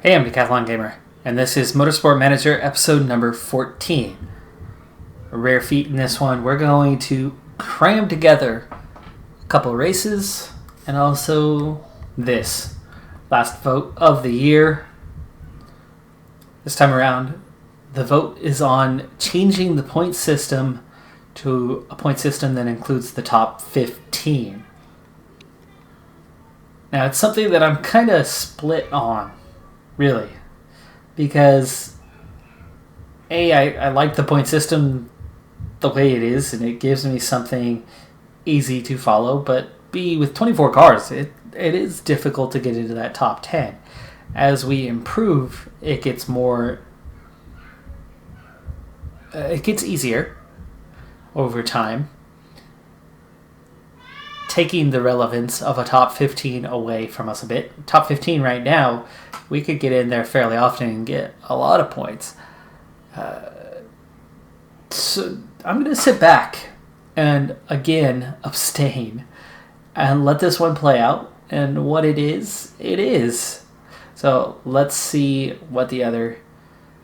Hey, I'm Decathlon Gamer, and this is Motorsport Manager episode number 14. A rare feat in this one. We're going to cram together a couple races and also this last vote of the year. This time around, the vote is on changing the point system to a point system that includes the top 15. Now, it's something that I'm kind of split on. Really, because I like the point system the way it is, and it gives me something easy to follow, but B, with 24 cars, it is difficult to get into that top 10. As we improve, it gets more... it gets easier over time, taking the relevance of a top 15 away from us a bit. Top 15 right now, we could get in there fairly often and get a lot of points. So I'm going to sit back and, again, abstain and let this one play out. And what it is, it is. So let's see what the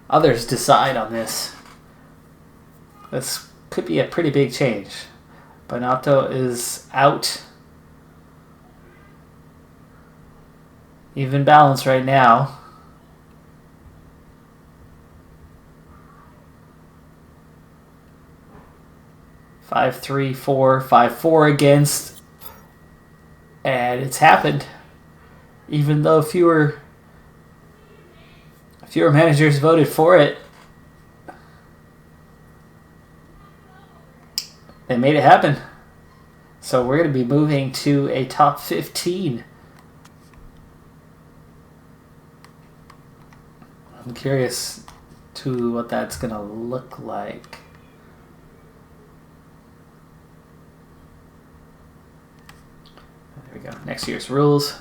others decide on this. This could be a pretty big change. Bonato is out. Even balance right now. Five, 3, 4, 5, 4 against. And it's happened. Even though fewer managers voted for it, they made it happen. So we're going to be moving to a top 15. I'm curious to what that's going to look like. There we go. Next year's rules.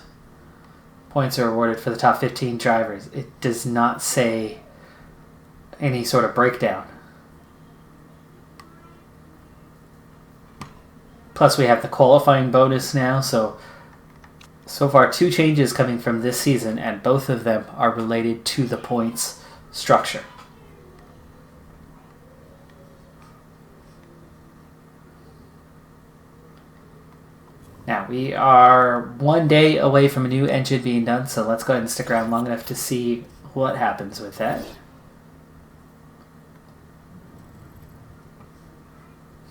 Points are awarded for the top 15 drivers. It does not say any sort of breakdown. Plus, we have the qualifying bonus now, so far 2 changes coming from this season, and both of them are related to the points structure. Now, we are 1 day away from a new engine being done, so let's go ahead and stick around long enough to see what happens with that.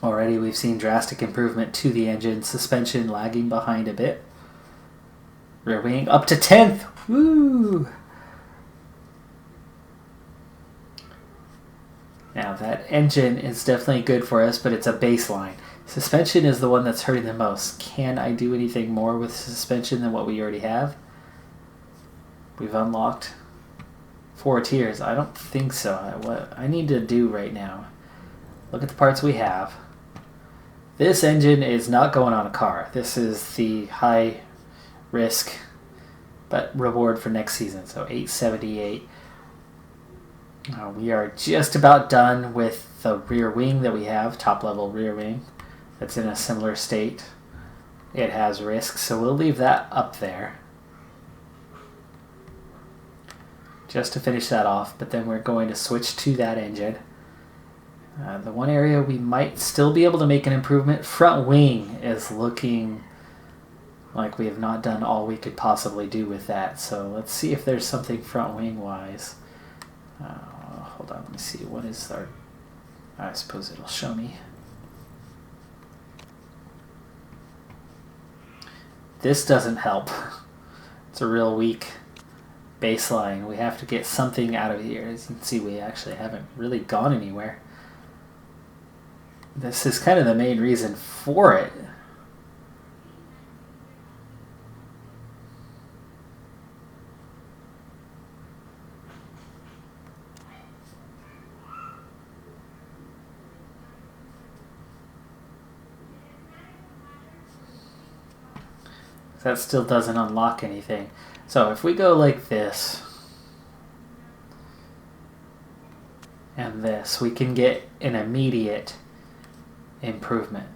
Already we've seen drastic improvement to the engine, suspension lagging behind a bit. Rear wing up to 10th. Woo! Now that engine is definitely good for us, but it's a baseline. Suspension is the one that's hurting the most. Can I do anything more with suspension than what we already have? We've unlocked 4 tiers. I don't think so. What I need to do right now, look at the parts we have. This engine is not going on a car. This is the high risk but reward for next season. So 878. We are just about done with the rear wing that we have, top level rear wing. That's in a similar state. It has risk, so we'll leave that up there just to finish that off, but then we're going to switch to that engine. The one area we might still be able to make an improvement, front wing is looking like we have not done all we could possibly do with that. So let's see if there's something front wing wise. Hold on, let me see. What is our... I suppose it'll show me. This doesn't help. It's a real weak baseline. We have to get something out of here. As you can see, we actually haven't really gone anywhere. This is kind of the main reason for it. That still doesn't unlock anything. So if we go like this and this, we can get an immediate improvement.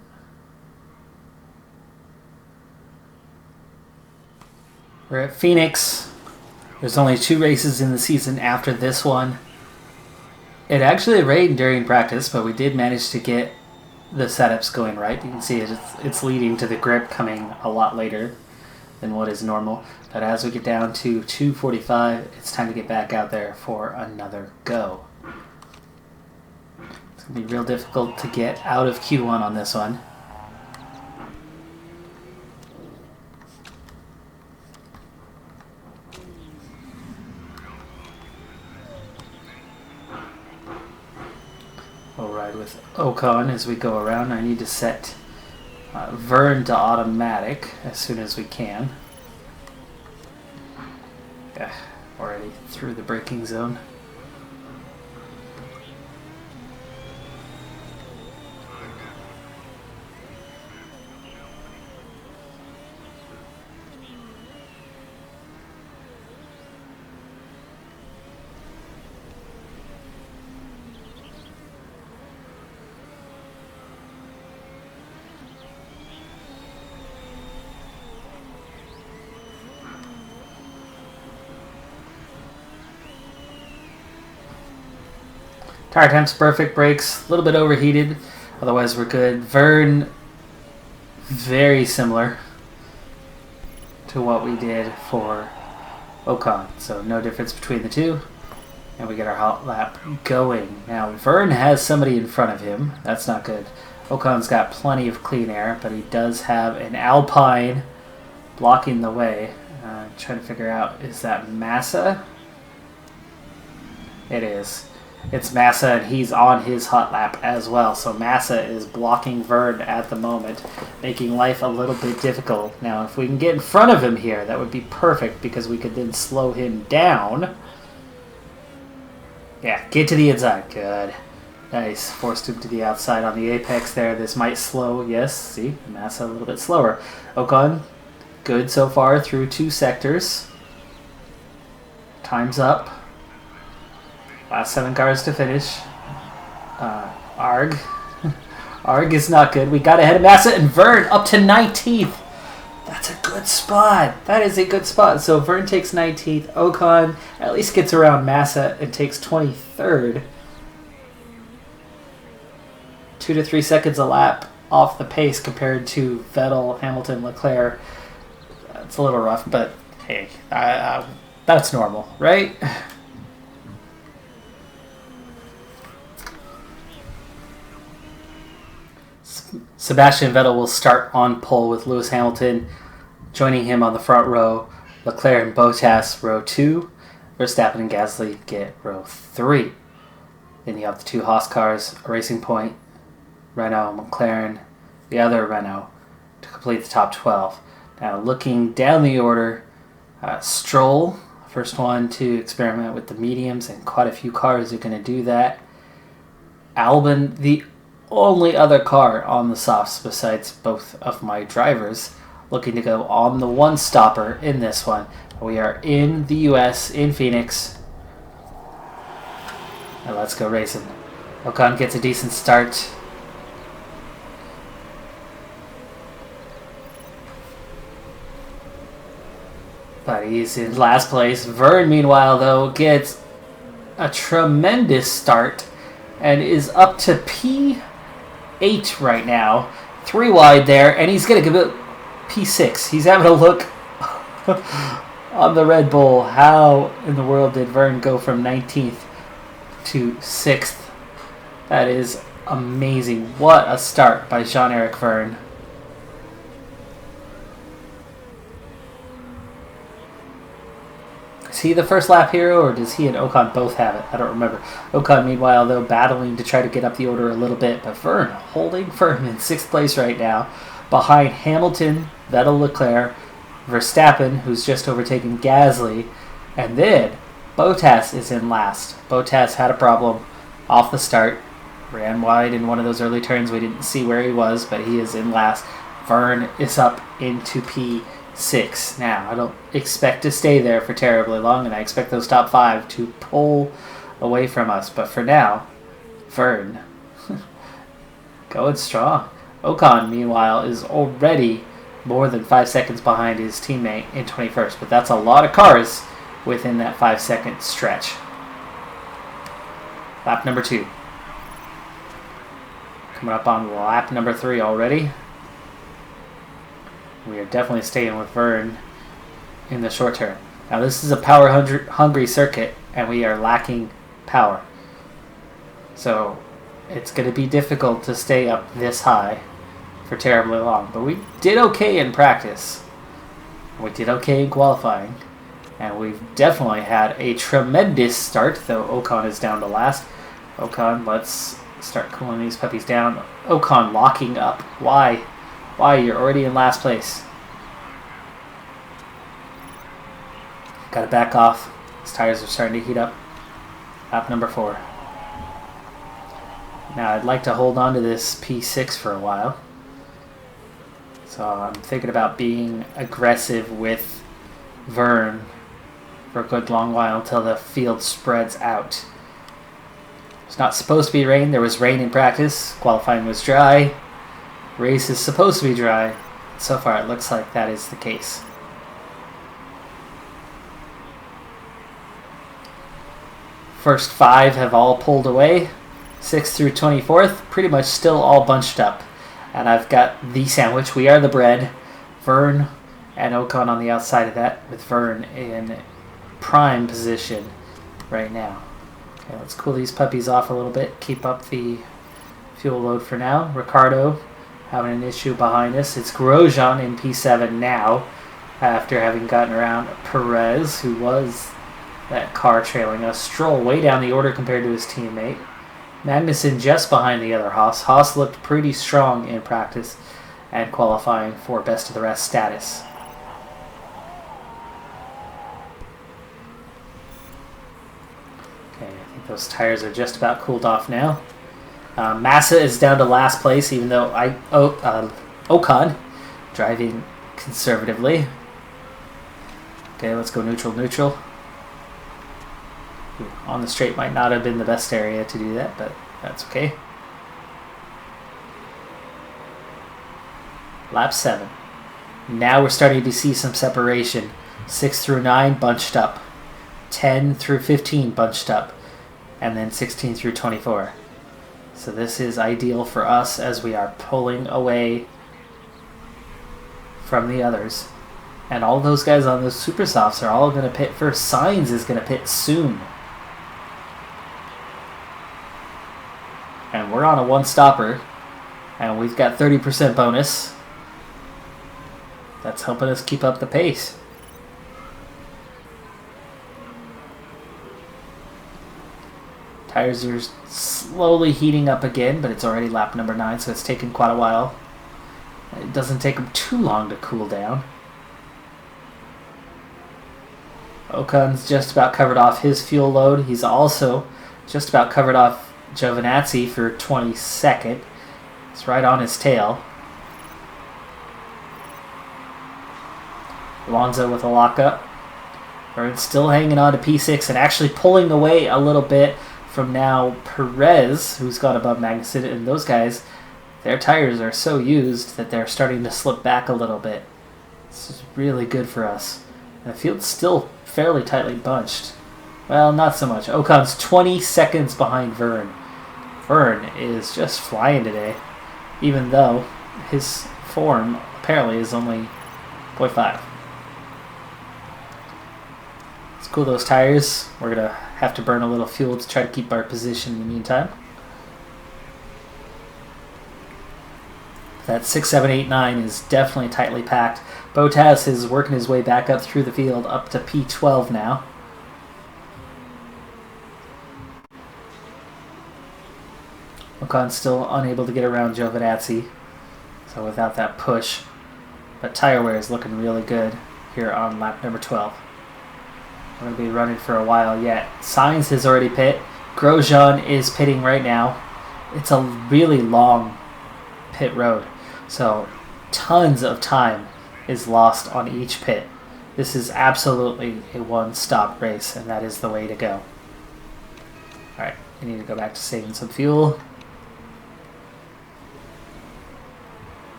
We're at Phoenix. There's only 2 races in the season after this one. It actually rained during practice, but we did manage to get the setups going right. You can see it's leading to the grip coming a lot later than what is normal. But as we get down to 2:45, it's time to get back out there for another go. It's going to be real difficult to get out of Q1 on this one. We'll ride with Ocon as we go around. I need to set Vern to automatic as soon as we can. Yeah, already through the braking zone. Tire temps perfect, brakes a little bit overheated, otherwise we're good. Vern, very similar to what we did for Ocon, so no difference between the two. And we get our hot lap going. Now Vern has somebody in front of him, that's not good. Ocon's got plenty of clean air, but he does have an Alpine blocking the way. Trying to figure out, is that Massa? It is. It's Massa, and he's on his hot lap as well. So Massa is blocking Vern at the moment, making life a little bit difficult. Now, if we can get in front of him here, that would be perfect, because we could then slow him down. Yeah, get to the inside. Good. Nice. Forced him to the outside on the apex there. This might slow. Yes, see? Massa a little bit slower. Ocon, good so far through 2 sectors. Time's up. Last 7 cars to finish. Arg. Arg is not good. We got ahead of Massa, and Vern up to 19th. That's a good spot. That is a good spot. So Vern takes 19th. Ocon at least gets around Massa and takes 23rd. 2 to 3 seconds a lap off the pace compared to Vettel, Hamilton, Leclerc. It's a little rough, but hey, that's normal, right? Sebastian Vettel will start on pole with Lewis Hamilton joining him on the front row. Leclerc and Bottas row 2. Verstappen and Gasly get row 3. Then you have the 2 Haas cars, a Racing Point, Renault, McLaren, the other Renault to complete the top 12. Now looking down the order, Stroll, first one to experiment with the mediums, and quite a few cars are going to do that. Albon, the only other car on the softs besides both of my drivers, looking to go on the one stopper in this one. We are in the US, in Phoenix. And let's go racing. Ocon gets a decent start. But he's in last place. Vern, meanwhile, though, gets a tremendous start and is up to P8 right now. 3 wide there, and he's going to give it P6. He's having a look on the Red Bull. How in the world did Vern go from 19th to 6th? That is amazing. What a start by Jean-Eric Vern. Is he the first lap hero, or does he and Ocon both have it? I don't remember. Ocon, meanwhile, though, battling to try to get up the order a little bit, but Vern holding firm in 6th place right now, behind Hamilton, Vettel, Leclerc, Verstappen, who's just overtaken Gasly, and then Bottas is in last. Bottas had a problem off the start, ran wide in one of those early turns. We didn't see where he was, but he is in last. Vern is up into P6. Now, I don't expect to stay there for terribly long, and I expect those top 5 to pull away from us. But for now, Vern going strong. Ocon, meanwhile, is already more than 5 seconds behind his teammate in 21st, but that's a lot of cars within that 5-second stretch. Lap number 2. Coming up on lap number 3 already. We are definitely staying with Vern in the short term. Now this is a power-hungry circuit, and we are lacking power. So it's going to be difficult to stay up this high for terribly long. But we did okay in practice. We did okay in qualifying. And we've definitely had a tremendous start, though Ocon is down to last. Ocon, let's start cooling these puppies down. Ocon locking up. Why? Why? You're already in last place. Got to back off. His tires are starting to heat up. Lap number 4. Now I'd like to hold on to this P6 for a while. So I'm thinking about being aggressive with Vern for a good long while until the field spreads out. It's not supposed to be rain. There was rain in practice. Qualifying was dry. Race is supposed to be dry. So far it looks like that is the case. First 5 have all pulled away. 6th through 24th, pretty much still all bunched up. And I've got the sandwich. We are the bread. Vern and Ocon on the outside of that, with Vern in prime position right now. Okay, let's cool these puppies off a little bit. Keep up the fuel load for now. Ricardo having an issue behind us. It's Grosjean in P7 now, after having gotten around Perez, who was that car trailing us. Stroll way down the order compared to his teammate. Magnussen just behind the other Haas. Haas looked pretty strong in practice and qualifying for best of the rest status. Okay, I think those tires are just about cooled off now. Massa is down to last place, even though Ocon driving conservatively. Okay, let's go neutral, neutral. On the straight might not have been the best area to do that, but that's okay. Lap 7. Now we're starting to see some separation. 6 through 9 bunched up. 10 through 15 bunched up. And then 16 through 24. So this is ideal for us as we are pulling away from the others. And all those guys on those super softs are all going to pit first. Sainz is going to pit soon. And we're on a one-stopper, and we've got 30% bonus. That's helping us keep up the pace. Tires are slowly heating up again, but it's already lap number 9, so it's taken quite a while. It doesn't take them too long to cool down. Ocon's just about covered off his fuel load. He's also just about covered off Giovinazzi for 22nd. It's right on his tail. Alonso with a lockup. Vern's still hanging on to P6 and actually pulling away a little bit from now Perez, who's got above Magnussen, and those guys, their tires are so used that they're starting to slip back a little bit. This is really good for us. And the field's still fairly tightly bunched. Well, not so much. Ocon's 20 seconds behind Vern. Vern is just flying today, even though his form apparently is only 0.5. Let's cool those tires. We're going to have to burn a little fuel to try to keep our position in the meantime. That 6, 7, 8, 9 is definitely tightly packed. Bottas is working his way back up through the field, up to P12 now. Ocon's still unable to get around Giovinazzi, so without that push. But tire wear is looking really good here on lap number 12. We're going to be running for a while yet. Sainz has already pit. Grosjean is pitting right now. It's a really long pit road, so tons of time is lost on each pit. This is absolutely a one-stop race, and that is the way to go. Alright, we need to go back to saving some fuel.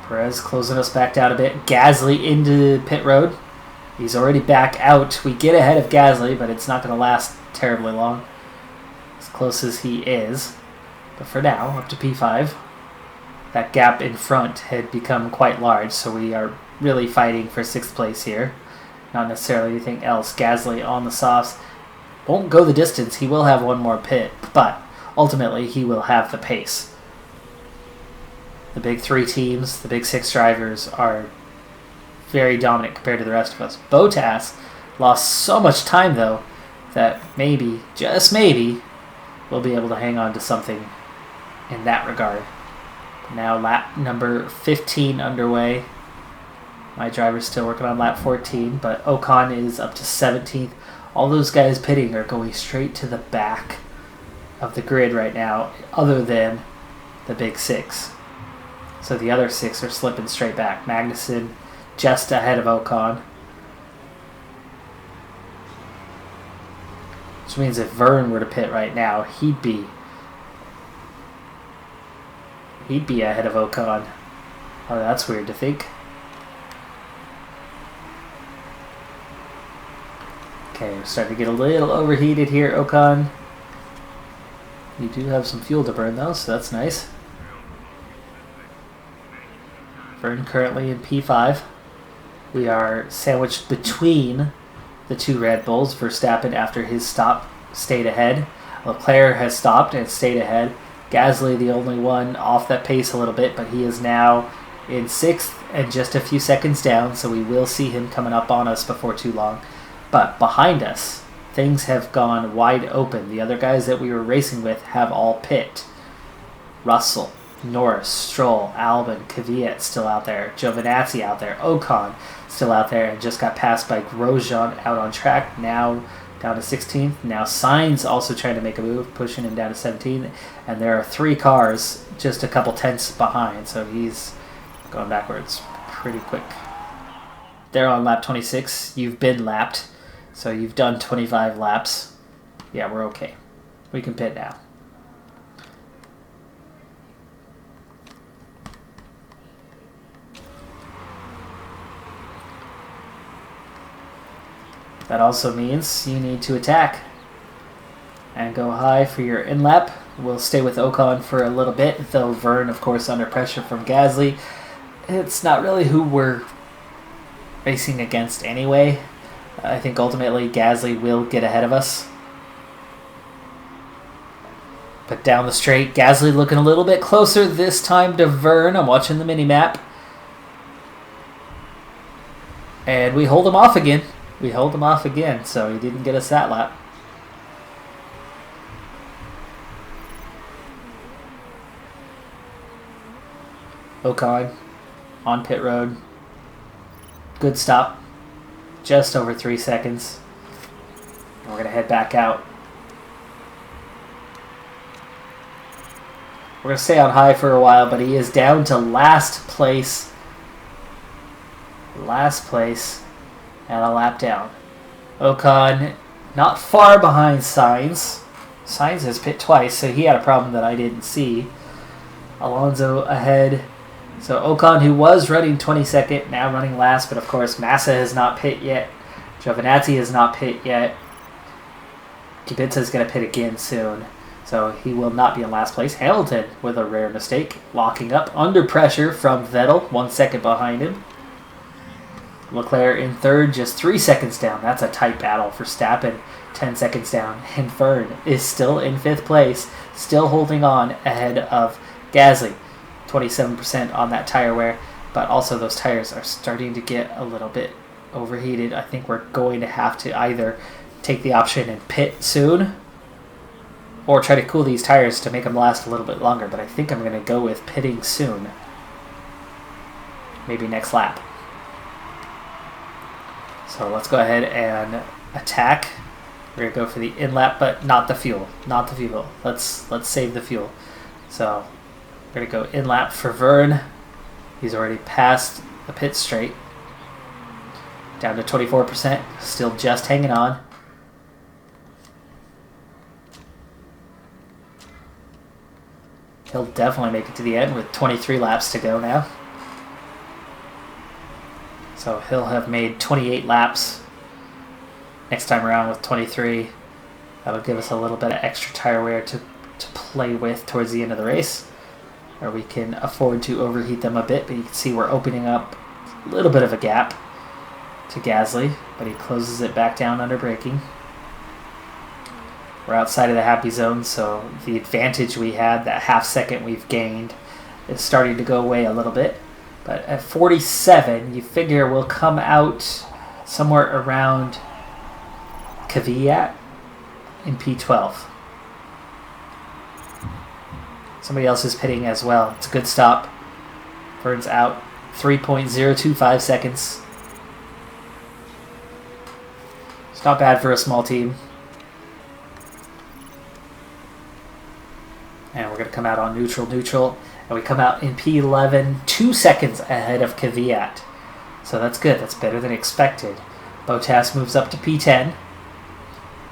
Perez closing us back down a bit. Gasly into pit road. He's already back out. We get ahead of Gasly, but it's not going to last terribly long. As close as he is. But for now, up to P5. That gap in front had become quite large, so we are really fighting for 6th place here. Not necessarily anything else. Gasly on the softs. Won't go the distance. He will have one more pit, but ultimately he will have the pace. The big 3 teams, the big 6 drivers are very dominant compared to the rest of us. Bottas lost so much time, though, that maybe, just maybe, we'll be able to hang on to something in that regard. Now lap number 15 underway. My driver's still working on lap 14, but Ocon is up to 17th. All those guys pitting are going straight to the back of the grid right now, other than the big 6. So the other 6 are slipping straight back. Magnussen just ahead of Ocon. Which means if Vern were to pit right now, he'd be ahead of Ocon. Oh, that's weird to think. Okay, we're starting to get a little overheated here, Ocon. You do have some fuel to burn, though, so that's nice. Vern currently in P5. We are sandwiched between the 2 Red Bulls. Verstappen, after his stop, stayed ahead. Leclerc has stopped and stayed ahead. Gasly, the only one off that pace a little bit, but he is now in 6th and just a few seconds down, so we will see him coming up on us before too long. But behind us, things have gone wide open. The other guys that we were racing with have all pit. Russell, Norris, Stroll, Albon, Kvyat still out there, Giovinazzi out there, Ocon still out there, and just got passed by Grosjean out on track, now down to 16th. Now Sainz also trying to make a move, pushing him down to 17th, and there are 3 cars just a couple tenths behind, so he's going backwards pretty quick. They're on lap 26. You've been lapped, so you've done 25 laps. Yeah, we're okay. We can pit now. That also means you need to attack and go high for your in-lap. We'll stay with Ocon for a little bit, though Vern, of course, under pressure from Gasly. It's not really who we're racing against anyway. I think ultimately Gasly will get ahead of us. But down the straight, Gasly looking a little bit closer this time to Vern. I'm watching the mini-map. And we hold him off again. We hold him off again, so he didn't get us that lap. Ocon on pit road. Good stop. Just over 3 seconds. And we're going to head back out. We're going to stay on high for a while, but he is down to last place. Last place. And a lap down. Ocon not far behind Sainz. Sainz has pit twice, so he had a problem that I didn't see. Alonso ahead. So Ocon, who was running 22nd, now running last, but of course Massa has not pit yet. Giovinazzi has not pit yet. Kubica is going to pit again soon, so he will not be in last place. Hamilton, with a rare mistake, locking up under pressure from Vettel, 1 second behind him. Leclerc in 3rd, just 3 seconds down. That's a tight battle for Verstappen, 10 seconds down. And Vern is still in 5th place, still holding on ahead of Gasly. 27% on that tire wear, but also those tires are starting to get a little bit overheated. I think we're going to have to either take the option and pit soon or try to cool these tires to make them last a little bit longer, but I think I'm going to go with pitting soon. Maybe next lap. So let's go ahead and attack. We're going to go for the in-lap, but not the fuel. Not the fuel. Let's save the fuel. So we're going to go in-lap for Vern. He's already passed the pit straight. Down to 24%. Still just hanging on. He'll definitely make it to the end with 23 laps to go now. So he'll have made 28 laps next time around with 23. That'll give us a little bit of extra tire wear to play with towards the end of the race, or we can afford to overheat them a bit. But you can see we're opening up a little bit of a gap to Gasly, but he closes it back down under braking. We're outside of the happy zone, so the advantage we had, that half second we've gained, is starting to go away a little bit. But at 47, you figure we'll come out somewhere around Kvyat in P12. Somebody else is pitting as well. It's a good stop. Vern's out. 3.025 seconds. It's not bad for a small team. And we're going to come out on neutral. And we come out in P11, 2 seconds ahead of Kvyat. So that's good. That's better than expected. Bottas moves up to P10.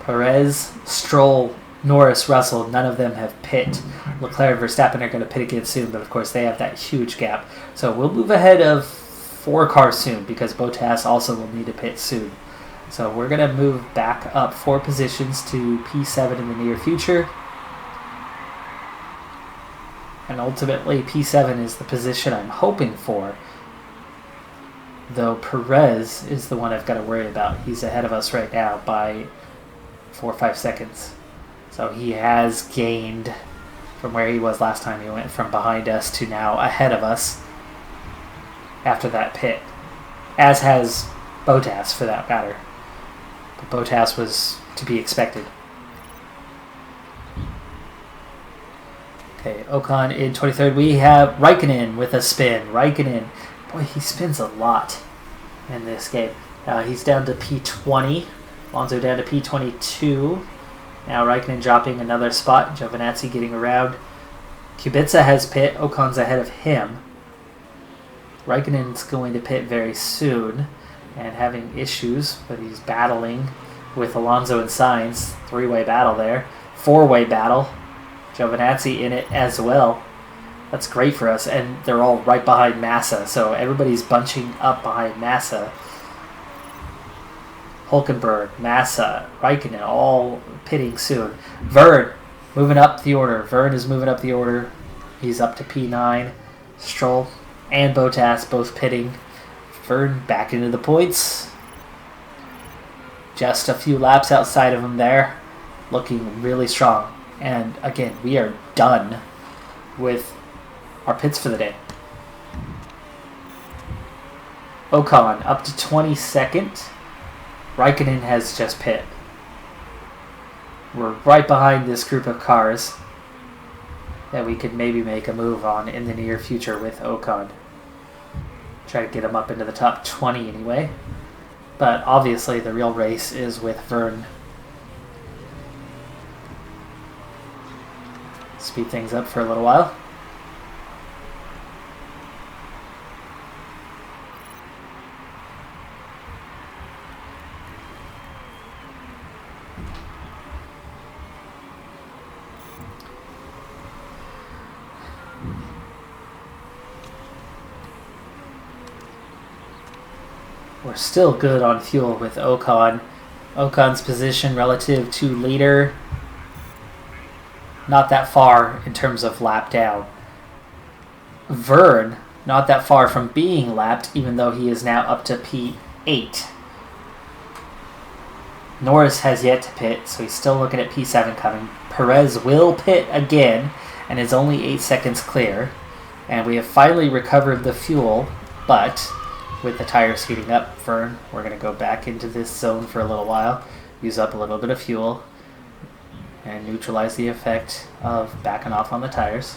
Perez, Stroll, Norris, Russell, none of them have pit. Leclerc and Verstappen are going to pit again soon, but of course they have that huge gap. So we'll move ahead of 4 cars soon because Bottas also will need to pit soon. So we're going to move back up 4 positions to P7 in the near future. And ultimately P7 is the position I'm hoping for. Though Perez is the one I've got to worry about. He's ahead of us right now by 4 or 5 seconds. So he has gained from where he was last time. He went from behind us to now ahead of us after that pit. As has Bottas, for that matter. But Bottas was to be expected. Okay, Ocon in 23rd. We have Raikkonen with a spin. Raikkonen, boy, he spins a lot in this game. He's down to P20. Alonso down to P22. Now Raikkonen dropping another spot. Giovinazzi getting around. Kubica has pit. Ocon's ahead of him. Raikkonen's going to pit very soon and having issues, but he's battling with Alonso and Sainz. 3-way battle there. 4-way battle. Giovinazzi in it as well. That's great for us, and they're all right behind Massa, so everybody's bunching up behind Massa. Hulkenberg, Massa, Raikkonen, all pitting soon. Vern moving up the order. Vern is moving up the order. He's up to P9. Stroll and Bottas both pitting. Vern back into the points. Just a few laps outside of him there. Looking really strong. And again, we are done with our pits for the day. Ocon up to 22nd. Raikkonen has just pit. We're right behind this group of cars that we could maybe make a move on in the near future with Ocon. Try to get him up into the top 20 anyway. But obviously the real race is with Vern. Speed things up for a little while. We're still good on fuel with Ocon. Ocon's position relative to leader, not that far in terms of lap down. Vern, not that far from being lapped, even though he is now up to P8. Norris has yet to pit, so he's still looking at P7 coming. Perez will pit again, and is only 8 seconds clear. And we have finally recovered the fuel, but with the tires heating up, Vern, we're going to go back into this zone for a little while, use up a little bit of fuel, and neutralize the effect of backing off on the tires.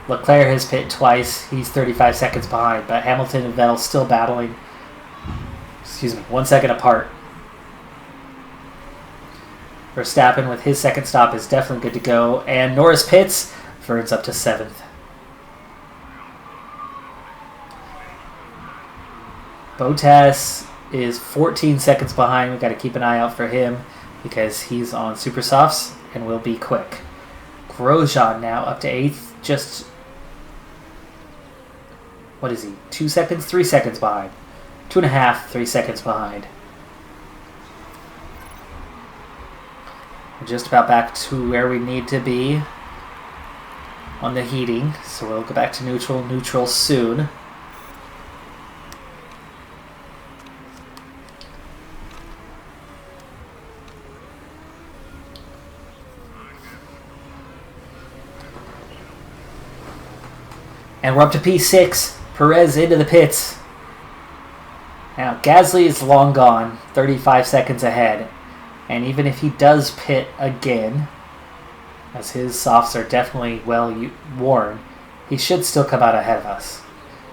Leclerc has pit twice. He's 35 seconds behind, but Hamilton and Vettel still battling. 1 second apart. Verstappen with his second stop is definitely good to go, and Norris pits. Vern's up to 7th. Bottas is 14 seconds behind. We've got to keep an eye out for him because he's on super softs and will be quick. Grosjean now up to 8th, just What is he? 2 seconds? 3 seconds behind. 2.5, 3 seconds behind. We're just about back to where we need to be on the heating. So we'll go back to neutral soon. And we're up to P6. Perez into the pits. Now, Gasly is long gone, 35 seconds ahead. And even if he does pit again, as his softs are definitely well worn, he should still come out ahead of us.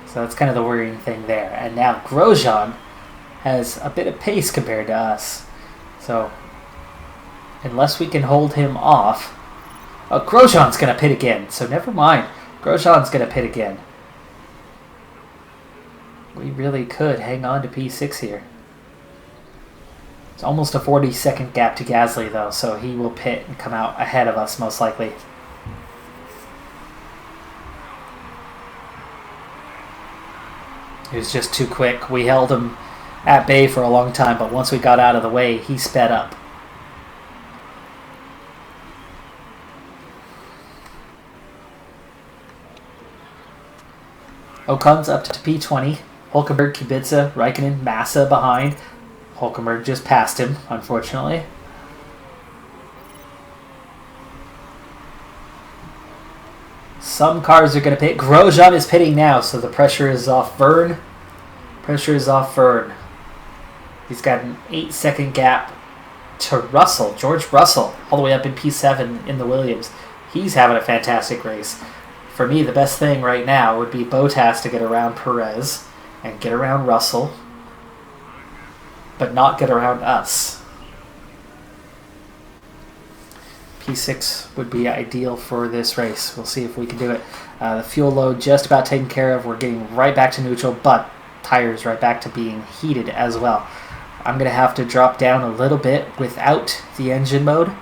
So that's kind of the worrying thing there. And now Grosjean has a bit of pace compared to us. So, unless we can hold him off... Oh, Grosjean's going to pit again, so never mind. Grosjean's going to pit again. We really could hang on to P6 here. It's almost a 40-second gap to Gasly, though, so he will pit and come out ahead of us, most likely. He was just too quick. We held him at bay for a long time, but once we got out of the way, he sped up. Ocon's up to P20. Hulkenberg, Kubica, Raikkonen, Massa behind. Hulkenberg just passed him, unfortunately. Some cars are going to pit. Grosjean is pitting now, so the pressure is off Vern. Pressure is off Vern. He's got an 8-second gap to Russell, George Russell, all the way up in P7 in the Williams. He's having a fantastic race. For me, the best thing right now would be Bottas to get around Perez and get around Russell, but not get around us. P6 would be ideal for this race. We'll see if we can do it. The fuel load just about taken care of. We're getting right back to neutral, but tires right back to being heated as well. I'm going to have to drop down a little bit without the engine mode,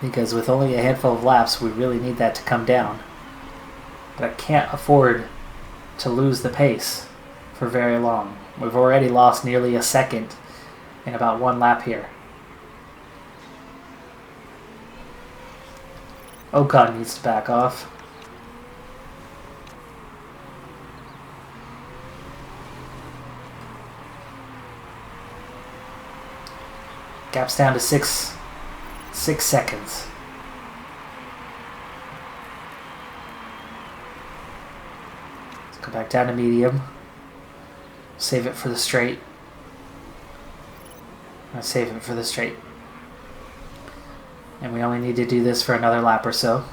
because with only a handful of laps, we really need that to come down. But I can't afford to lose the pace for very long. We've already lost nearly a second in about one lap here. Ocon needs to back off. Gap's down to six seconds. Let's go back down to medium. Save it for the straight. I'm going to save it for the straight. And we only need to do this for another lap or so.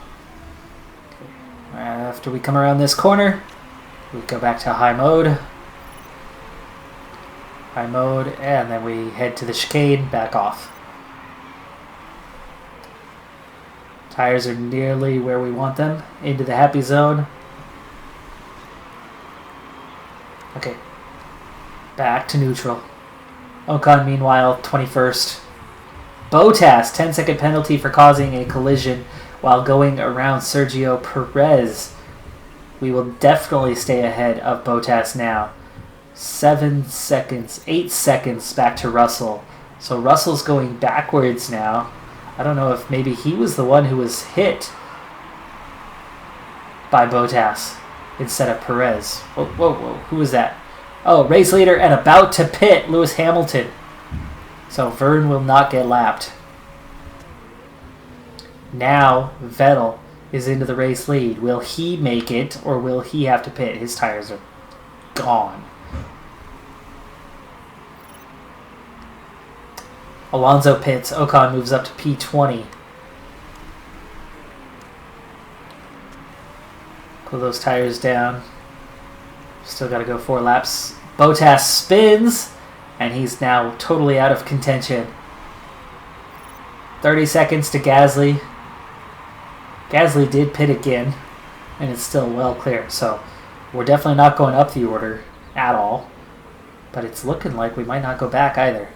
After we come around this corner, we go back to high mode. High mode, and then we head to the chicane, back off. Tires are nearly where we want them, into the happy zone. Okay, back to neutral. Ocon, meanwhile, 21st. Bottas, 10-second penalty for causing a collision while going around Sergio Perez. We will definitely stay ahead of Bottas now. 7 seconds, 8 seconds back to Russell. So Russell's going backwards now. I don't know if maybe he was the one who was hit by Bottas instead of Perez. Whoa, whoa, whoa. Who was that? Oh, race leader and about to pit, Lewis Hamilton. So Vern will not get lapped. Now Vettel is into the race lead. Will he make it, or will he have to pit? His tires are gone. Alonso pits. Ocon moves up to P20. Pull those tires down. Still got to go 4 laps. Bottas spins, and he's now totally out of contention. 30 seconds to Gasly. Gasly did pit again, and it's still well clear. So we're definitely not going up the order at all, but it's looking like we might not go back either.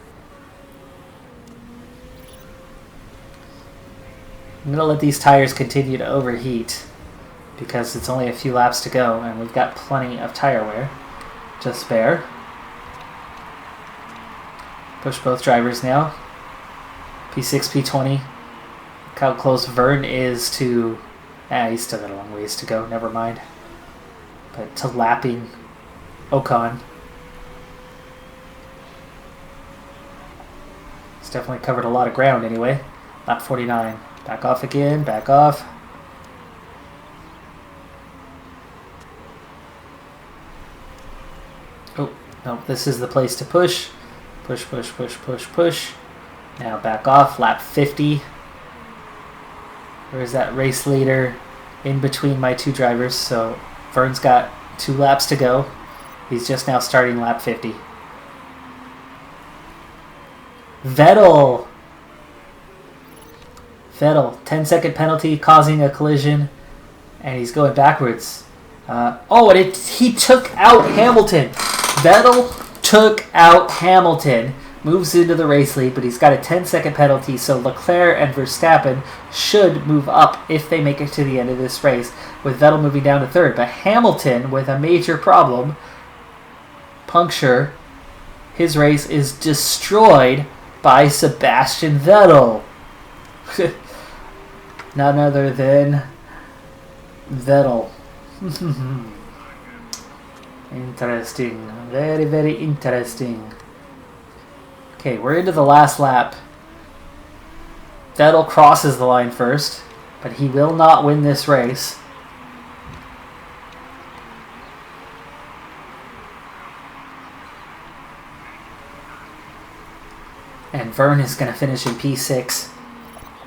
I'm going to let these tires continue to overheat because it's only a few laps to go and we've got plenty of tire wear to spare. Push both drivers now. P6, P20. Look how close Vern is to... he's still got a long ways to go, never mind. But to lapping Ocon. He's definitely covered a lot of ground anyway. Lap 49. Back off again, back off. Oh, no, this is the place to push. Push, push, push, push, push. Now back off, lap 50. Where's that race leader in between my two drivers? So Vern's got 2 laps to go. He's just now starting lap 50. Vettel, 10-second penalty causing a collision, and he's going backwards. He took out Hamilton. Vettel took out Hamilton, moves into the race lead, but he's got a 10-second penalty, so Leclerc and Verstappen should move up if they make it to the end of this race, with Vettel moving down to 3rd. But Hamilton, with a major problem, puncture, his race is destroyed by Sebastian Vettel. None other than Vettel. Interesting. Very, very interesting. Okay, we're into the last lap. Vettel crosses the line first, but he will not win this race. And Vern is going to finish in P6.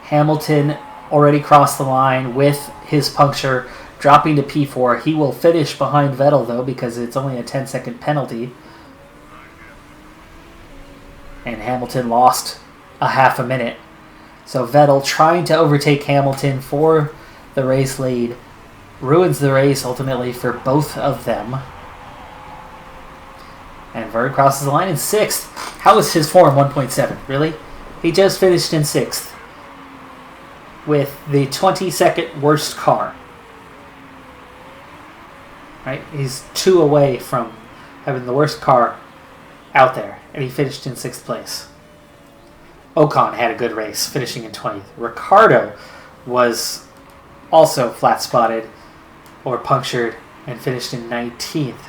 Hamilton already crossed the line with his puncture, dropping to P4. He will finish behind Vettel, though, because it's only a 10-second penalty. And Hamilton lost a half a minute. So Vettel, trying to overtake Hamilton for the race lead, ruins the race ultimately for both of them. And Vern crosses the line in 6th. How is his form 1.7? Really? He just finished in 6th with the 22nd worst car. Right? He's 2 away from having the worst car out there, and he finished in 6th place. Ocon had a good race, finishing in 20th. Ricciardo was also flat-spotted or punctured and finished in 19th.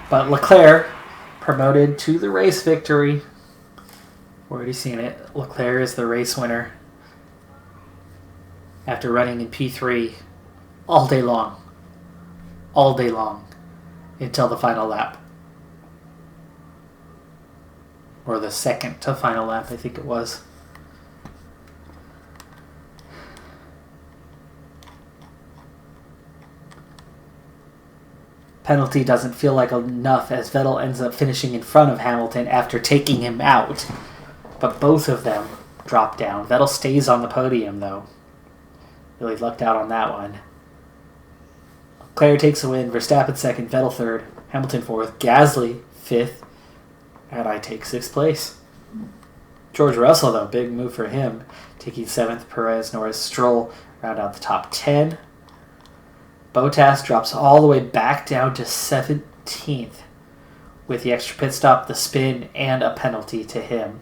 But Leclerc promoted to the race victory. Already seen it. Leclerc is the race winner after running in P3 all day long. All day long until the final lap. Or the second to final lap, I think it was. Penalty doesn't feel like enough as Vettel ends up finishing in front of Hamilton after taking him out. But both of them drop down. Vettel stays on the podium, though. Really lucked out on that one. Leclerc takes a win. Verstappen 2nd, Vettel 3rd, Hamilton 4th, Gasly 5th, and I take 6th place. George Russell, though, big move for him, taking 7th. Perez, Norris, Stroll round out the top 10. Bottas drops all the way back down to 17th with the extra pit stop, the spin, and a penalty to him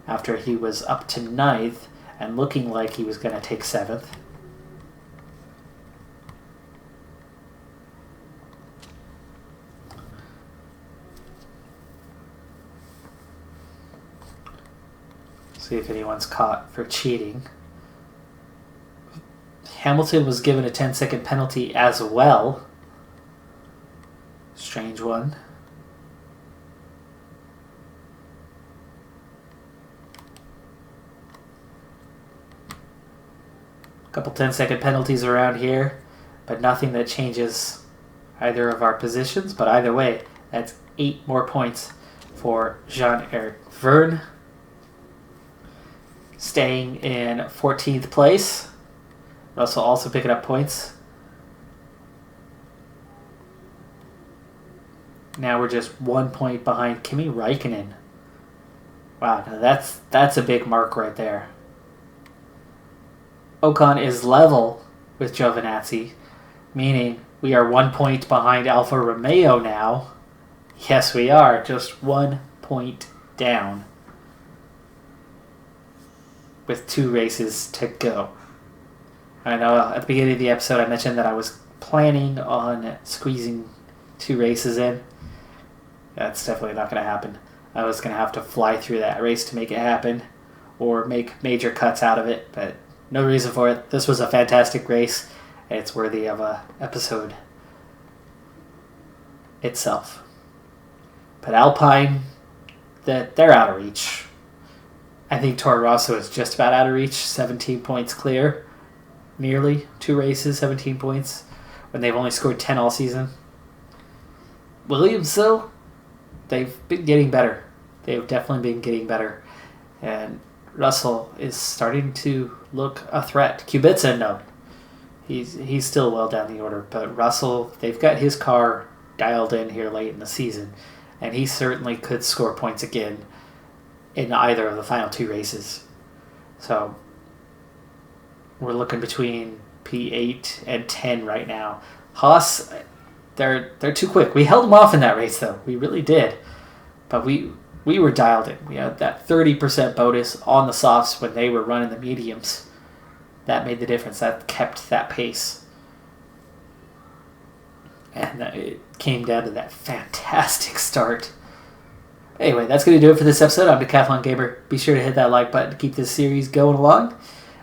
after he was up to 9th and looking like he was going to take 7th. See if anyone's caught for cheating. Hamilton was given a 10-second penalty as well. Strange one. A couple 10-second penalties around here, but nothing that changes either of our positions. But either way, that's 8 more points for Jean-Eric Verne, staying in 14th place. Russell also picking up points. Now we're just 1 point behind Kimi Räikkönen. Wow, now that's a big mark right there. Ocon is level with Giovinazzi, meaning we are 1 point behind Alfa Romeo now. Yes, we are. Just 1 point down with 2 races to go. I know at the beginning of the episode I mentioned that I was planning on squeezing 2 races in. That's definitely not going to happen. I was going to have to fly through that race to make it happen or make major cuts out of it, but no reason for it. This was a fantastic race, and it's worthy of an episode itself. But Alpine, they're out of reach. I think Toro Rosso is just about out of reach. 17 points clear. Nearly 2 races, 17 points, when they've only scored 10 all season. Williams, though, they've been getting better. They've definitely been getting better. And Russell is starting to look a threat. Kubica, no. He's still well down the order. But Russell, they've got his car dialed in here late in the season. And he certainly could score points again in either of the final 2 races. So we're looking between P8 and 10 right now. Haas, they're too quick. We held them off in that race, though. We really did. But we were dialed in. We had that 30% bonus on the softs when they were running the mediums. That made the difference. That kept that pace. And it came down to that fantastic start. Anyway, that's going to do it for this episode. I'm Decathlon Gamer. Be sure to hit that like button to keep this series going along.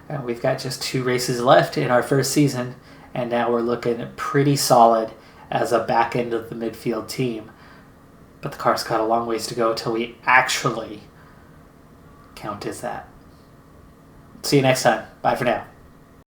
And we've got just 2 races left in our first season, and now we're looking pretty solid as a back end of the midfield team. But the car's got a long ways to go till we actually count as that. See you next time. Bye for now.